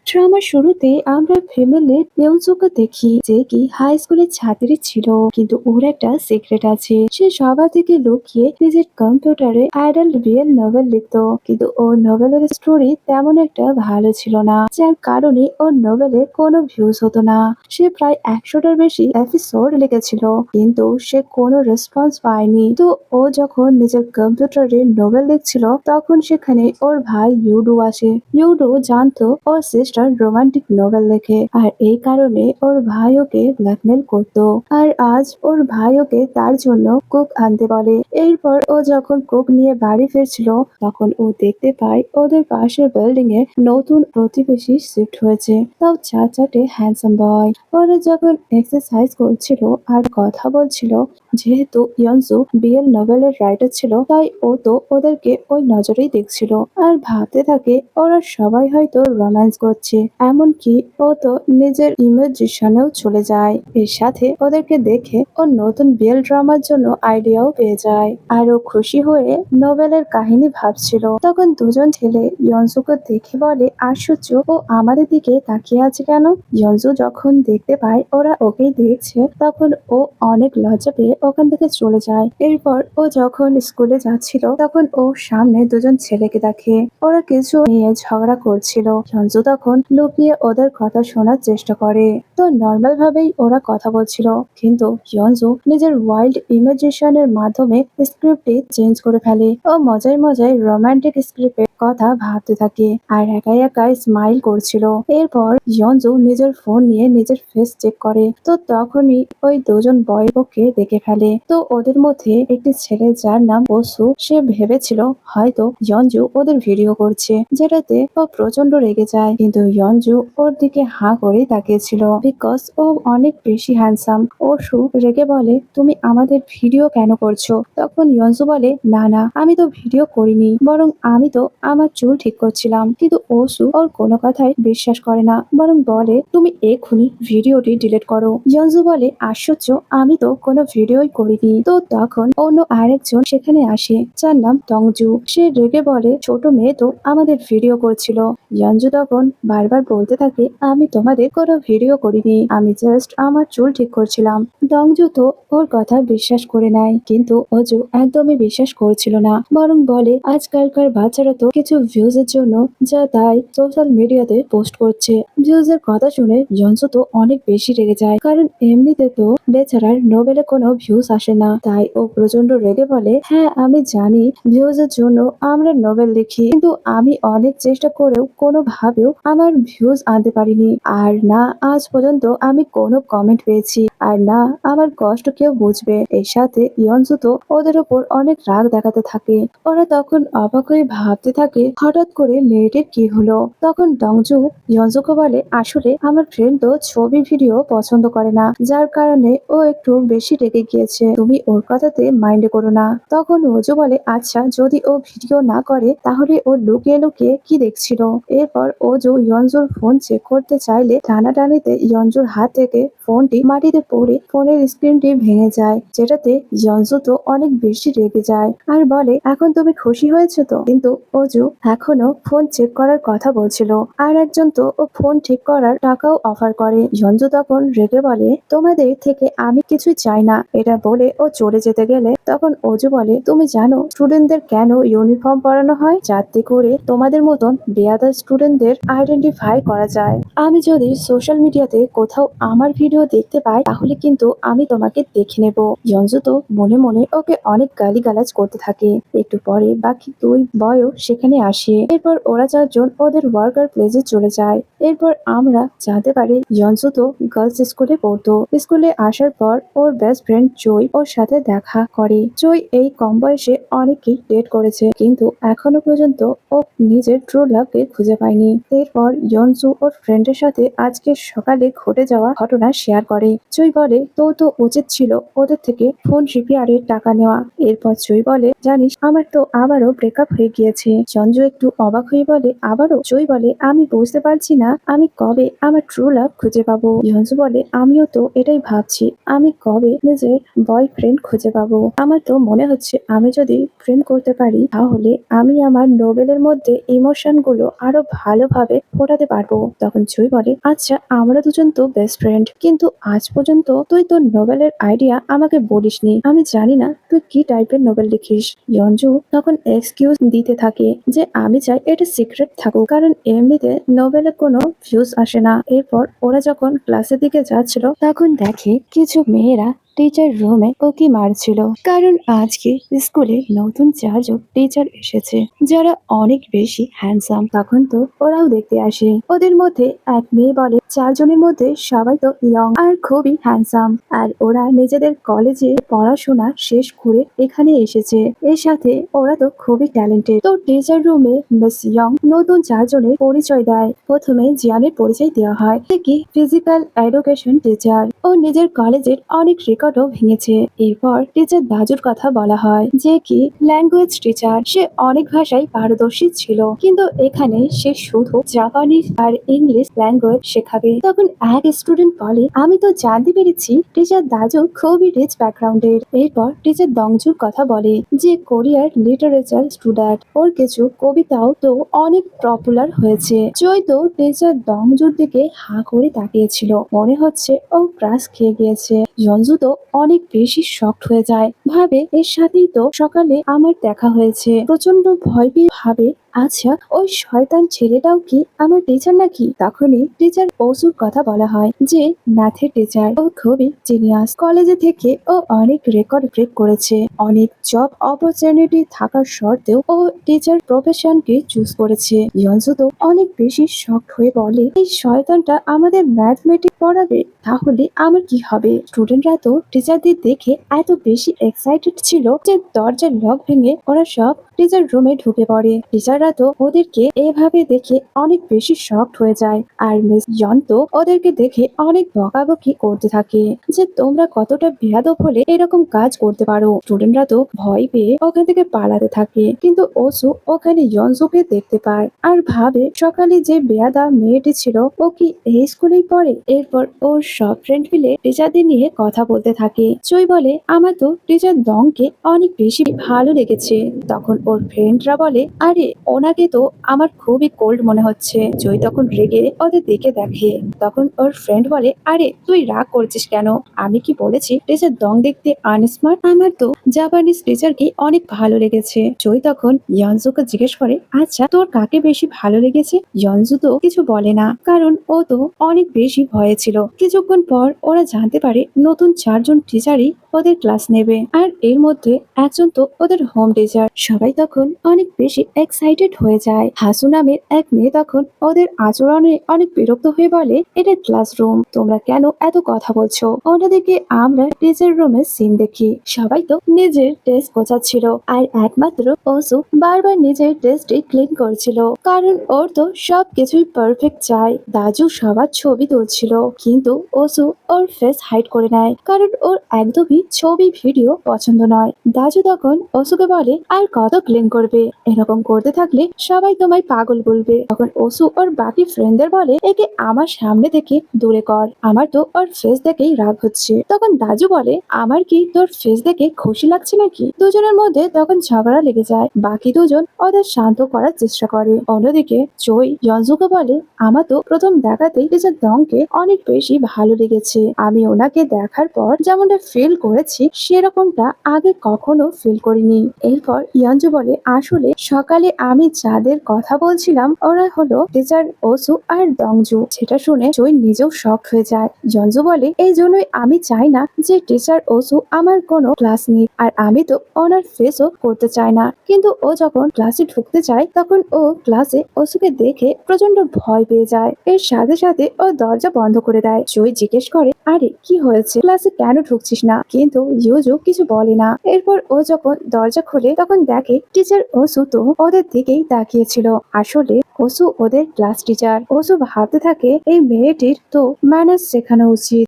ড্রামার শুরুতে আমরা ফ্যামিলির ইয়নসুকে দেখি যে কি হাই স্কুলের ছাত্রী ছিল, কিন্তু ওর একটা সিক্রেট আছে। সে সবার থেকে লুকিয়ে নিজের কম্পিউটারে আইডল রিয়েল নভেল লিখতো, কিন্তু ওর নভেলের স্টোরি তেমন একটা ভালো ছিল না, যার কারণে ওর নভেলে কোনো ভিউজ হতো না। সে প্রায় 100টার বেশি এপিসোড লিখেছিল, কিন্তু সে কোনো রেসপন্স পায়নি। তো ও যখন নিজের কম্পিউটারে নোবেল লিখছিল, তখন সেখানে ওর ভাই ইউডু আসে। ইউডু জানতো ওর সিস্টার রোমান্টিক নোবেল লেখে, আর এই কারণে ওর ভাই ওকে ব্ল্যাকমেল করতো। আর আজ ওর ভাই ওকে তার জন্য কুক আনতে বলে। এরপর ও যখন কুক নিয়ে বাড়ি ফিরছিল, তখন ও দেখতে পায় ওদের পাশের বিল্ডিং এ নতুন প্রতিবেশী শিফট হয়েছে, তাও চাচাটে হ্যান্ডসাম বয়। ওরা যখন এক্সারসাইজ করছিল আর কথা বলছিল, যেহেতু ইয়নসু বিএল নোবেলের রাইটার ছিল, তাই ও তো ওদেরকে ওই নজরেই দেখছিল আর ভাবতে থাকে ওরা সবাই হয়তো রোম্যান্স করছে। এমনকি ও তো নিজের ইমেজিশনেও চলে যায়। এর সাথে ওদেরকে দেখে ও নতুন বিএল ড্রামার জন্য আইডিয়াও পেয়ে যায়, আর ও খুশি হয়ে নোবেলের কাহিনী ভাবছিল। তখন দুজন ছেলে ইয়নসুকে দেখে বলে, আশ্চর্য, ও আমাদের দিকে তাকিয়ে আছে কেন? ইয়নসু যখন দেখতে পায় ওরা ওকেই দেখছে, তখন ও অনেক লজ্জা পেয়ে ওখান থেকে চলে যায়। এরপর ও যখন স্কুলে যাচ্ছিল, তখন ও সামনে দুজন ছেলেকে দেখে। ওরা কিছু নিয়ে ঝগড়া করছিল। সঞ্জু তখন লুকিয়ে ওদের কথা শোনার চেষ্টা করে। তো নর্মাল ভাবেই ওরা কথা বলছিল, কিন্তু ইয়নজু নিজের ওয়াইল্ড ইমাজিনেশনের মাধ্যমে স্ক্রিপ্টটি চেঞ্জ করে ফেলে। ও মজায় মজায় রোমান্টিক স্ক্রিপ্টের কথা ভাবতে থাকে আর একাই একাই স্মাইল করছিল। এরপর ইয়নজু নিজের ফোন নিয়ে নিজের ফেস চেক করে, তো তখনই ওই দুজন বয় ওকে দেখে ফেলে। তো ওদের মধ্যে একটি ছেলে, যার নাম বসু, সে ভেবেছিল হয়তো ইয়নজু ওদের ভিডিও করছে, যেটাতে ও প্রচন্ড রেগে যায়। কিন্তু ইয়নজু ওর দিকে হাঁ করে তাকিয়েছিল, বিকজ ও অনেক বেশি হ্যান্ডসাম। ওসু রেগে বলে, তুমি আমাদের ভিডিও কেন করছো? তখন ইয়নজু বলে, না না, আমি তো ভিডিও করিনি, বরং আমি তো আমার চুল ঠিক করছিলাম। কিন্তু ওসু ওর কোনো কথাই বিশ্বাস করে না, বরং বলে, তুমি এক্ষুনি ভিডিওটি ডিলিট করো। ইয়নজু বলে, আশ্চর্য, আমি তো কোনো ভিডিওই করিনি। তো তখন অন্য আরেকজন সেখানে আসে, যার নাম টংজু। সে রেগে বলে, ছোট মেয়ে তো আমাদের ভিডিও করছিল। ইয়নজু তখন বারবার বলতে থাকে, আমি তোমাদের কোনো ভিডিও করিনি, আমি জাস্ট আমার চুল ঠিক করছিলাম। টংজু তো ওর কথা বিশ্বাস করে নেয়, কিন্তু অজু একদমই বিশ্বাস করছিল না, বরং বলে, আজকালকার বাচ্চারা তো কিছু ভিউজ এর জন্য যা তাই সোশ্যাল মিডিয়াতে পোস্ট করছে। ভিউজ এর কথা শুনে ইয়নজু তো অনেক বেশি রেগে যায়, কারণ এমনিতে তো বেচারার নোবেলে কোনো ভিউজ আসে না। তাই ও প্রচন্ড রেগে বলে, হ্যাঁ আমি জানি ভিউজ এর জন্য আমরা নোবেল লিখি, কিন্তু আমি অনেক চেষ্টা করেও কোনোভাবেও আমার ভিউজ আনতে পারিনি। আর না আজ পর্যন্ত আমি কোনো কমেন্ট পেয়েছি, আর না আমার কষ্ট কেউ বুঝবে। এর সাথে ইয়নজু তো ওদের ওপর অনেক রাগ দেখাতে থাকে। ওরা তখন অবাক হয়ে ভাবতে থাকে, হঠাৎ করে মেয়েটির কি হলো? তখন ডংজু ইয়নজুকে বলে, আসলে আমার ফ্রেন্ড তো ছবি ভিডিও পছন্দ করে না, যার কারণে ও একটু বেশি রেগে গিয়েছে, তুমি ওর কথাতে মাইন্ডে করো না। তখন ওজু বলে, আচ্ছা যদি ও ভিডিও না করে, তাহলে ও লুকিয়ে লুকিয়ে কি দেখছিল? এরপর ওজু ইয়নজুর ফোন চেক করতে চাইলে টানাটানিতে ইয়নজুর হাত থেকে ফোনটি মাটিতে পড়ে ফোনের স্ক্রিনটি ভেঙে যায়, যেটাতে ইয়নজু তো অনেক বেশি রেগে যায় আর বলে, এখন তুমি খুশি হয়েছে তো? কিন্তু অজু এখনো ফোন চেক করার কথা বলছিল, আর একজন তো ও ফোন ঠিক করার টাকাও অফার করে। ইয়নজু তখন রেগে বলে, তোমাদের থেকে আমি কিছুই চাই না। এটা বলে ও চলে যেতে গেলে তখন অজু বলে, তুমি জানো স্টুডেন্টদের কেন ইউনিফর্ম পরানো হয়? যাতে করে তোমাদের মতন বেয়াদা স্টুডেন্টদের আইডেন্টিফাই করা যায়। আমি যদি সোশ্যাল মিডিয়াতে কোথাও আমার ভিডিও দেখতে পাই, তাহলে কিন্তু আমি তোমাকে দেখে নেব। ইয়নজু তো মনে মনে ওকে অনেক গালিগালাজ করতে থাকে। একটু পরে বাকি দুই বয়ও সেখানে আসে। এরপর ওরা চারজন ওদের ওয়ার্কার প্লেসে চলে যায়। এরপর আমরা জানতে পারি ইয়নজু তো গার্লস স্কুলে পড়তো। স্কুলে আসার পর ওর বেস্ট ফ্রেন্ড জয় ওর সাথে দেখা করে। জয় এই কম বয়সে অনেকেই ডেট করেছে, কিন্তু এখনো পর্যন্ত ও নিজের ট্রু লাভকে খুঁজে পায়নি। এরপর ইয়নজু ওর ফ্রেন্ডের সাথে আজকে সকালে ঘটে যাওয়া ঘটনা শেয়ার করে। জয় বলে, তোর তো উচিত ছিল ওদের থেকে ফোন রিপেয়ারের টাকা নেওয়া। এরপর জয় বলে, জানিস আমার তো আবারও ব্রেকআপ হয়ে গিয়েছে। সঞ্জু একটু অবাক হয়ে বলে, আবারও? জয় বলে, আমি বুঝতে পারছি না না আমি কবে আমার ট্রু লাভ খুঁজে পাবো। ইয়ঞ্জু বলে আমিও তো এটাই ভাবছি, আমি কবে নিজের বয়ফ্রেন্ড খুঁজে পাবো। আমার তো মনে হচ্ছে আমি যদি প্রেম করতে পারি তাহলে আমি আমার নোবেলের মধ্যে ইমোশন গুলো আরো ভালোভাবে ফোটাতে পারবো। তখন জুই বলে আচ্ছা আমরা দুজন তো বেস্ট ফ্রেন্ড, কিন্তু আজ পর্যন্ত তুই তোর নোবেলের আইডিয়া আমাকে বলিসনি, আমি জানি না তুই কি টাইপের নোবেল লিখিস। ইয়ঞ্জু তখন এক্সকিউজ দিতে থাকে যে আমি চাই এটা সিক্রেট থাকুক, কারণ এমনিতে নোবেলে কোনো ভিউজ আসে না। এরপর ওরা যখন ক্লাসের দিকে যাচ্ছিল তখন দেখে কিছু মেয়েরা টিচার রুমে উকি মারছিল, কারণ আজকে স্কুলে নতুন 4জন টিচার এসেছে যারা অনেক বেশি হ্যান্ডসাম। তখন তো ওরাও দেখতে আসে। ওদের মধ্যে এক মেয়ে বলে 4জনের মধ্যে সবাই তো ইয়ং আর খুবই হ্যান্ডসাম, আর ওরা নিজেদের কলেজে পড়াশোনা শেষ করে এখানে এসেছে, এর সাথে ওরা তো খুবই ট্যালেন্টেড। তো টিচার রুমে মিস ইয়ং নতুন 4জনের পরিচয় দেয়। প্রথমে জিয়ানের পরিচয় দেওয়া হয়, সে কি ফিজিক্যাল এডুকেশন টিচার, ও নিজের কলেজের অনেক রেকর্ডও ভেঙেছে। এরপর টিচার দাজুর কথা বলা হয়, যে কি ল্যাঙ্গুয়েজ টিচার, সে অনেক ভাষায় পারদর্শী ছিল, কিন্তু এখানে সে শুধু জাপানিজ আর ইংলিশ ল্যাঙ্গুয়েজ শেখাবে। তখন এক স্টুডেন্ট বলে আমি তো জানতে পেরেছি টিচার দাজু খুবই রিচ ব্যাকগ্রাউন্ডের। এরপর টিচার দংজুর কথা বলে, যে কোরিয়ার লিটারেচার স্টুডেন্ট, ওর কিছু কবিতাও তো অনেক পপুলার হয়েছে। জয় তো টিচার দংজুর দিকে হাঁ করে তাকিয়েছিল, মনে হচ্ছে ও ক্রাশ খেয়ে গিয়েছে। ইয়ঞ্জু তো অনেক বেশি শকড হয়ে যায়, ভাবে এর সাথেই তো সকালে আমার দেখা হয়েছে। প্রচন্ড ভয় পেয়ে ভাবে আচ্ছা ওই শয়তান ছেলেটাও কি আমার টিচার নাকি। তখনই টিচার ওসুর কথা বলা হয়, যে ম্যাথের টিচার, ও খুবই জিনিয়াস, কলেজে থেকে ও অনেক রেকর্ড ব্রেক করেছে, অনেক জব অপরচুনিটি থাকার সত্ত্বেও ও টিচার প্রফেশনকে চুজ করেছে। ইয়ঞ্জু তো অনেক বেশি শকড হয়ে বলে এই শয়তানটা আমাদের ম্যাথমেটিক্স পড়াবে, তাহলে আমার কি হবে। স্টুডেন্টরা তো টিচারদের দেখে এত বেশি এক্সাইটেড ছিল যে দরজার লক ভেঙে ওরা সব টিচার রুমে ঢুকে পড়ে। টিচাররা তো ওদেরকে এভাবে দেখে অনেক বেশি শকড হয়ে যায়, আর মিস জন তো ওদেরকে দেখে অনেক বকাবকি করতে থাকে, যে তোমরা কতটা বেয়াদব হলে এরকম কাজ করতে পারো। স্টুডেন্টরা তো ভয় পেয়ে ওখান থেকে পালাতে থাকে, কিন্তু ওসু ওখানে ইয়নজুকে দেখতে পায় আর ভাবে সকালে যে বেয়াদা মেয়েটি ছিল ও কি এই স্কুলেই পড়ে। এরপর ওর সব ফ্রেন্ড মিলে টিচারদের নিয়ে কথা বলতে থাকে। জয় বলে আমার তো টিচার দংকে অনেক বেশি ভালো লেগেছে। তখন ওর ফ্রেন্ডরা বলে আরে ওনাকে তো আমার খুবই কোল্ড মনে হচ্ছে। জয় তখন রেগে ওদের দিকে দেখে, তখন ওর ফ্রেন্ড বলে আরে তুই রাগ করছিস কেন, আমি কি বলেছি টিচার দং দেখতে আনস্মার্ট, আমার তো জাপানিজ টিচারকে অনেক ভালো লেগেছে। জয় তখন ইয়নজুকে জিজ্ঞেস করে আচ্ছা তোর কাকে বেশি ভালো লেগেছে। ইয়নজু তো কিছু বলে না, কারণ ও তো অনেক বেশি ভয়ে ছিল। কিছুক্ষণ পর ওরা জানতে পারে নতুন 4জন টিচারই ওদের ক্লাস নেবে, আর এর মধ্যে একজন তো ওদের হোম টিচার। সবাই তখন অনেক বেশি এক্সাইটেড হয়ে যায়। হাসু নামের এক মেয়ে তখন ওদের আচরণে অনেক বিরক্ত হয়ে বলে এটা ক্লাসরুম, তোমরা কেন এত কথা বলছো। অন্যদিকে আমরা টিচার রুমে সিন দেখি, সবাই তো নিজের ডেস্ক গোছাচ্ছিল, আর একমাত্র ওসু বারবার নিজের ডেস্কটি ক্লিন করছিল, কারণ ওর তো সবকিছুই পারফেক্ট চাই। দাজু সবার ছবি তুলছিল, কিন্তু ওসু ওর ফেস হাইড করে নেয়, কারণ ওর একদমই ছবি ভিডিও পছন্দ নয়। দাজু তখন ওসুকে বলে আর কত ক্লিন করবে, এরকম করতে থাকলে সবাই তোমায় পাগল বলবে। তখন ওসু ওর বাকি ফ্রেন্ডদের বলে একে আমার সামনে থেকে দূরে কর, আমার তো ওর ফেস দেখেই রাগ হচ্ছে। তখন দাজু বলে আমার কি তোর ফেস দেখে খুশি লাগছে নাকি। দুজনের মধ্যে তখন ঝগড়া লেগে যায়, বাকি দুজন ওদের শান্ত করার চেষ্টা করে। অন্যদিকে জয় ইয়নজুকে বলে আমার তো প্রথম দেখাতেই টিচার দংকে অনেক বেশি ভালো লেগেছে, আমি ওনাকে দেখার পর যেমনটা ফিল করেছি সেরকমটা আগে কখনো ফিল করিনি। এরপর ইয়নজু বলে আসলে সকালে আমি যাদের কথা বলছিলাম ওরা হলো টিচার ওসু আর দংজু। সেটা শুনে জয় নিজেও শক হয়ে যায়। ইয়নজু বলে এই জন্যই আমি চাই না যে টিচার ওসু আমার কোনো ক্লাস নিক, আর আমি তো ওনার ফেসও করতে চাই না। কিন্তু ও যখন ক্লাসে ঢুকতে চায় তখন ও ক্লাসে ওসুকে দেখে প্রচন্ড ভয় পেয়ে যায়। এর সাথে সাথে ও দরজা বন্ধ করে দেয়। জয় জিজ্ঞেস করে আরে কি হয়েছে, ক্লাসে কেন ঢুকছিস না, কিন্তু ইউজু কিছু বলে না। এরপর ও যখন দরজা খোলে তখন দেখে টিচার ওসু তো ওদের দিকেই তাকিয়েছিল। আসলে ওসু ওদের ক্লাস টিচার। ওসু ভাবতে থাকে এই মেয়েটির তো ম্যানার্স শেখানো উচিত।